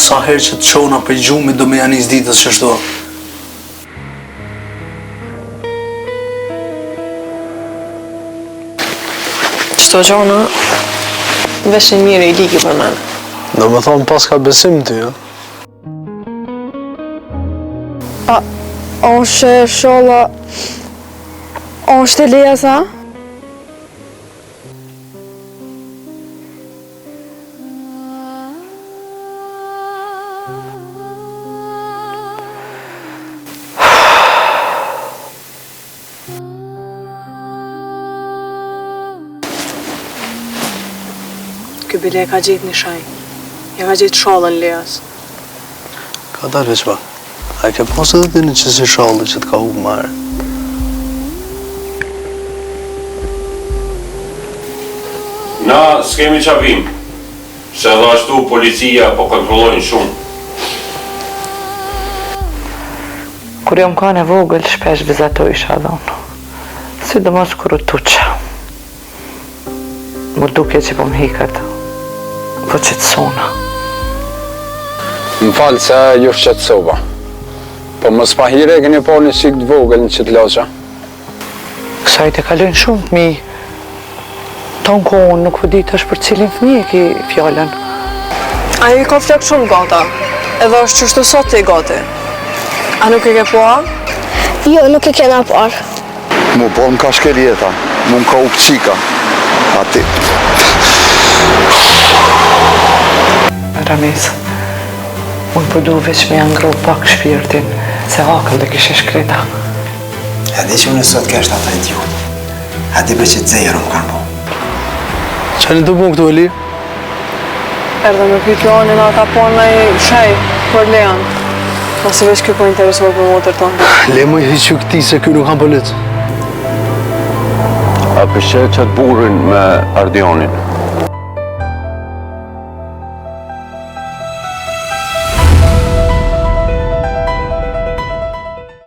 sa herë që të qona për gjumi do me janis ditës që shto. Qëto gjona, veshin mirë i ligi për mene. Do me thonë pas ka besim ty, jo? A është sholla... A është e leja sa? Ky bile e ka gjetë një shaj. Ja ka gjetë shallën lejas. Ka dalë veç ba. A ke pas edhe dini që si shallë që të ka hubë mare. Na s'kemi qavim, se edhe ashtu policia po kontrollojnë shumë. Kur jom ka në vogël, shpesh vizatojsha dhe unë. Sidomos kur u tuqa. Më duke që po më hikat, po qëtësona. Më falë se ju fqetësova. Po mos pa hire e keni po një shik të vogël në qitë loqa. Kësaj të kalojnë shumë fëmi. Tonë ko unë nuk vëdit është për cilin fëmi e ki fjallën. Ajo i ka flak shumë gata, edhe është qështu sot të i gati. A nuk e ke po? Jo, nuk e kena parë. Mu po më ka shkeljeta, mu më ka u qika. Ati. Ramiz, unë përdu veç me janë ngro pak shpirtin, se akëll dhe kishe shkreta. A di që unë sot kesh të ata idiot. A di për që të zejër më kanë po. Qani të pun këtu, Eli? Erdhe me pyt Joanin a ka po në i shaj për lejan. Masi veç kjo po interesuar për motër tonë. Le më i hiqë këti se kjo nuk kanë policë. A përshet që të burin me Ardionin.